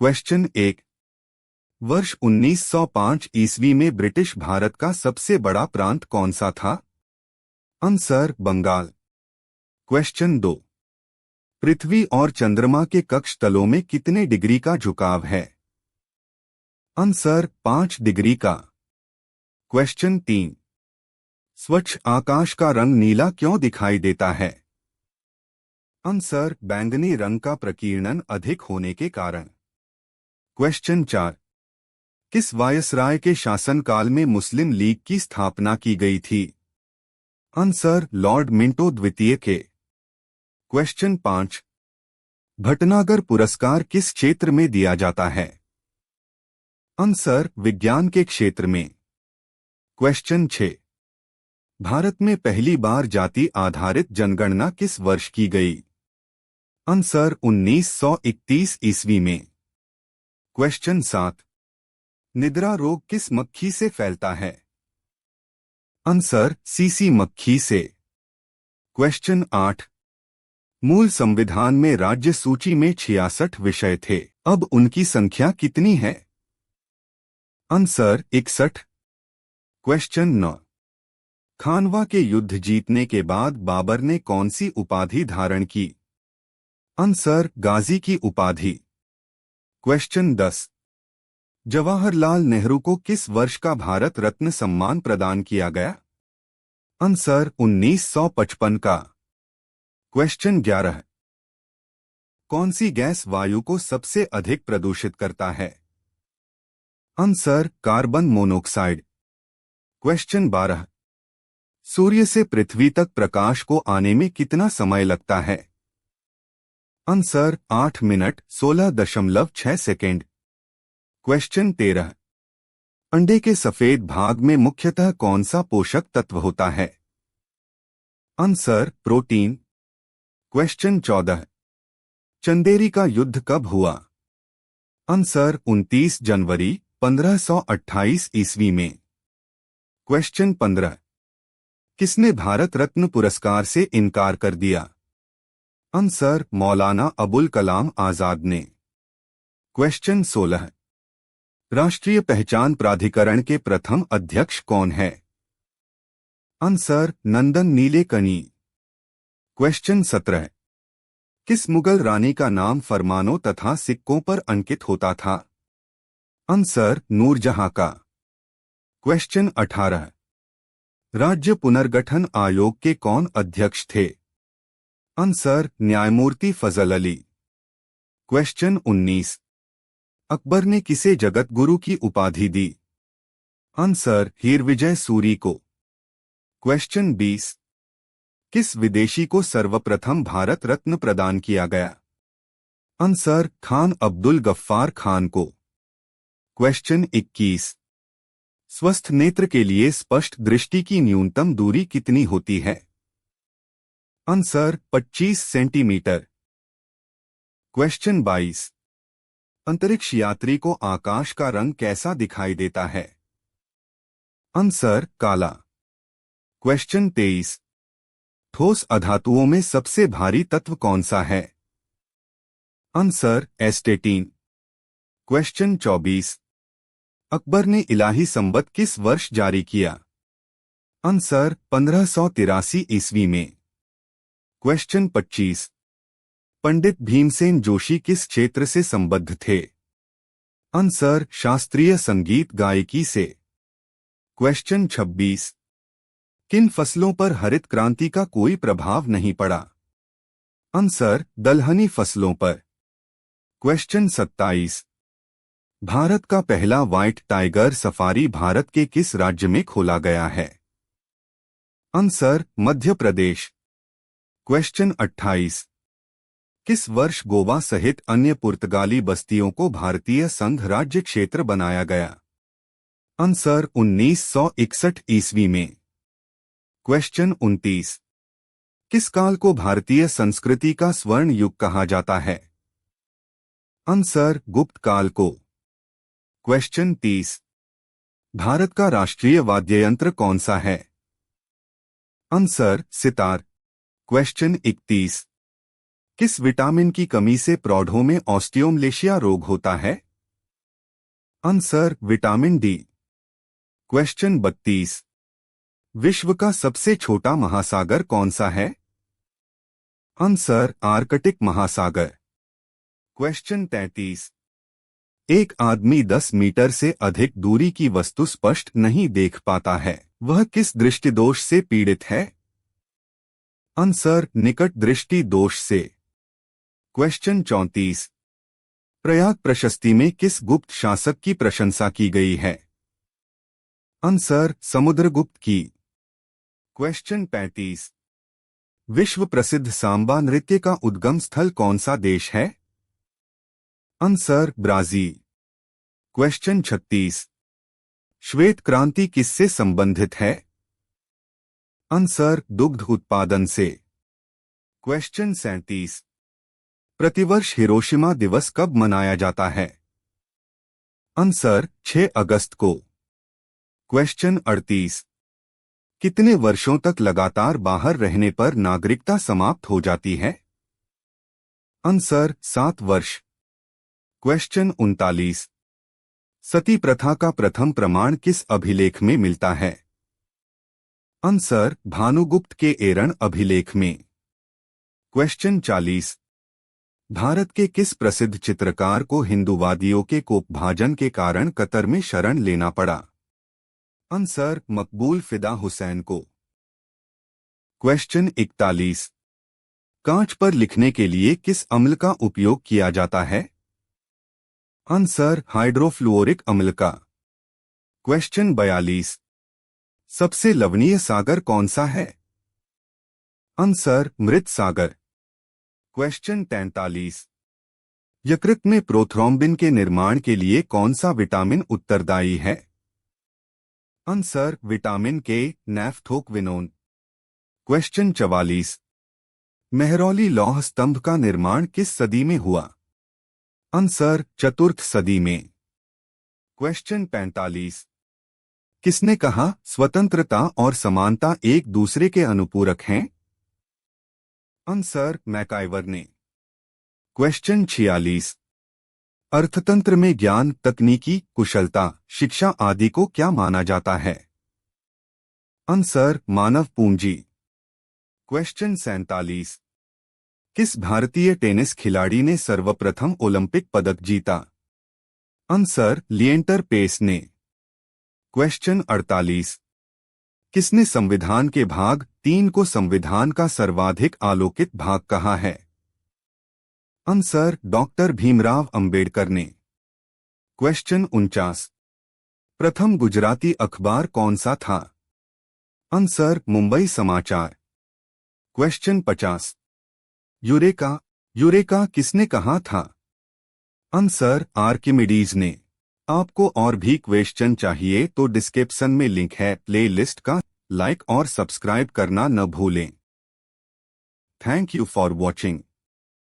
Question 1। वर्ष 1905 ईस्वी में ब्रिटिश भारत का सबसे बड़ा प्रांत कौन सा था? आंसर बंगाल। क्वेश्चन 2। पृथ्वी और चंद्रमा के कक्ष तलों में कितने डिग्री का झुकाव है? आंसर 5 डिग्री का। क्वेश्चन 3। स्वच्छ आकाश का रंग नीला क्यों दिखाई देता है? आंसर बैंगनी रंग का प्रकीर्णन अधिक होने के कारण। क्वेश्चन 4। किस वायसराय के शासनकाल में मुस्लिम लीग की स्थापना की गई थी? आंसर लॉर्ड मिंटो द्वितीय के। क्वेश्चन 5। भटनागर पुरस्कार किस क्षेत्र में दिया जाता है? आंसर विज्ञान के क्षेत्र में। क्वेश्चन 6। भारत में पहली बार जाति आधारित जनगणना किस वर्ष की गई? आंसर 1931 ईस्वी में। क्वेश्चन 7। निद्रा रोग किस मक्खी से फैलता है? आंसर सीसी मक्खी से। क्वेश्चन 8। मूल संविधान में राज्य सूची में 66 विषय थे, अब उनकी संख्या कितनी है? आंसर 61। क्वेश्चन 9। खानवा के युद्ध जीतने के बाद बाबर ने कौन सी उपाधि धारण की? आंसर गाजी की उपाधि। क्वेश्चन 10। जवाहरलाल नेहरू को किस वर्ष का भारत रत्न सम्मान प्रदान किया गया? आंसर 1955 का। क्वेश्चन 11। कौन सी गैस वायु को सबसे अधिक प्रदूषित करता है? Answer carbon monoxide. क्वेश्चन 12। सूर्य से पृथ्वी तक प्रकाश को आने में कितना समय लगता है? Answer 8 minute 16.6 second. क्वेश्चन 13। अंडे के सफेद भाग में मुख्यतः कौन सा पोषक तत्व होता है? Answer protein. क्वेश्चन 14। चंदेरी का युद्ध कब हुआ? आंसर 29 जनवरी 1528 ईस्वी में। क्वेश्चन 15। किसने भारत रत्न पुरस्कार से इनकार कर दिया? आंसर मौलाना अबुल कलाम आजाद ने। क्वेश्चन 16। राष्ट्रीय पहचान प्राधिकरण के प्रथम अध्यक्ष कौन है? आंसर नंदन नीलेकनी। क्वेश्चन 17। किस मुगल रानी का नाम फरमानों तथा सिक्कों पर अंकित होता था? आंसर नूरजहां का। क्वेश्चन 18। राज्य पुनर्गठन आयोग के कौन अध्यक्ष थे? आंसर न्यायमूर्ति फजल अली। क्वेश्चन 19। अकबर ने किसे जगत गुरु की उपाधि दी? आंसर हीर विजय सूरी को। क्वेश्चन 20। किस विदेशी को सर्वप्रथम भारत रत्न प्रदान किया गया? आंसर खान अब्दुल गफ्फार खान को। क्वेश्चन 21। स्वस्थ नेत्र के लिए स्पष्ट दृष्टि की न्यूनतम दूरी कितनी होती है? Answer 25 centimetre. क्वेश्चन 22। अंतरिक्ष यात्री को आकाश का रंग कैसा दिखाई देता है? आंसर काला। क्वेश्चन 23। ठोस अधातुओं में सबसे भारी तत्व कौन सा है? आंसर एस्टेटीन। क्वेश्चन 24। अकबर ने इलाही संवत किस वर्ष जारी किया? आंसर 1583 ईस्वी में। क्वेश्चन 25। पंडित भीमसेन जोशी किस क्षेत्र से संबद्ध थे? आंसर शास्त्रीय संगीत गायकी से। क्वेश्चन 26। किन फसलों पर हरित क्रांति का कोई प्रभाव नहीं पड़ा? आंसर दलहनी फसलों पर। क्वेश्चन 27। भारत का पहला व्हाइट टाइगर सफारी भारत के किस राज्य में खोला गया है? आंसर मध्य प्रदेश। क्वेश्चन 28। किस वर्ष गोवा सहित अन्य पुर्तगाली बस्तियों को भारतीय संघ राज्य क्षेत्र बनाया गया? आंसर 1961 ईस्वी में। क्वेश्चन 29। किस काल को भारतीय संस्कृति का स्वर्ण युग कहा जाता है? आंसर गुप्त काल को। क्वेश्चन 30। भारत का राष्ट्रीय वाद्ययंत्र कौन सा है? आंसर सितार। क्वेश्चन 31। किस विटामिन की कमी से प्रौढ़ों में ऑस्टियोमलेशिया रोग होता है? Answer vitamin D. क्वेश्चन 32। विश्व का सबसे छोटा महासागर कौन सा है? आंसर आर्कटिक महासागर। क्वेश्चन 33। एक आदमी 10 मीटर से अधिक दूरी की वस्तु स्पष्ट नहीं देख पाता है, वह किस दृष्टिदोष से पीड़ित है? आंसर निकट दृष्टि दोष से। क्वेश्चन 34। प्रयाग प्रशस्ति में किस गुप्त शासक की प्रशंसा की गई है? आंसर समुद्रगुप्त की। क्वेश्चन 35। विश्व प्रसिद्ध सांबा नृत्य का उद्गम स्थल कौन सा देश है? Answer Brazil. क्वेश्चन 36। श्वेत क्रांति किससे संबंधित है? आंसर दुग्ध उत्पादन से। क्वेश्चन 37। प्रतिवर्ष हिरोशिमा दिवस कब मनाया जाता है? आंसर 6 अगस्त को। क्वेश्चन 38। कितने वर्षों तक लगातार बाहर रहने पर नागरिकता समाप्त हो जाती है? आंसर 7 वर्ष। क्वेश्चन 39। सती प्रथा का प्रथम प्रमाण किस अभिलेख में मिलता है? आंसर भानुगुप्त के एरण अभिलेख में। क्वेश्चन 40। भारत के किस प्रसिद्ध चित्रकार को हिंदूवादियों के कोपभाजन के कारण कतर में शरण लेना पड़ा? आंसर मकबूल फिदा हुसैन को। क्वेश्चन 41। कांच पर लिखने के लिए किस अम्ल का उपयोग किया जाता है? आंसर हाइड्रोफ्लुओरिक अम्ल का। क्वेश्चन 42। सबसे लवणीय सागर कौन सा है? आंसर मृत सागर। क्वेश्चन 43। यकृत में प्रोथ्रोम्बिन के निर्माण के लिए कौन सा विटामिन उत्तरदायी है? आंसर विटामिन के, नैफ्थोक्विनोन। क्वेश्चन 44। मेहरौली लौह स्तंभ का निर्माण किस सदी में हुआ? आंसर चतुर्थ सदी में। क्वेश्चन 45। किसने कहा स्वतंत्रता और समानता एक दूसरे के अनुपूरक हैं? आंसर मैकाइवर ने। क्वेश्चन 46। अर्थतंत्र में ज्ञान, तकनीकी कुशलता, शिक्षा आदि को क्या माना जाता है? आंसर मानव पूंजी। क्वेश्चन 47। किस भारतीय टेनिस खिलाड़ी ने सर्वप्रथम ओलंपिक पदक जीता? आंसर लिएंडर पेस ने। क्वेश्चन 48। किसने संविधान के भाग 3 को संविधान का सर्वाधिक आलोकित भाग कहा है? आंसर डॉक्टर भीमराव अंबेडकर ने। क्वेश्चन 49। प्रथम गुजराती अखबार कौन सा था? आंसर मुंबई समाचार। क्वेश्चन 50। यूरेका यूरेका किसने कहा था? आंसर आर्किमिडीज ने। आपको और भी क्वेश्चन चाहिए तो डिस्क्रिप्शन में लिंक है प्ले लिस्ट का, लाइक और सब्सक्राइब करना न भूलें। Thank you for watching.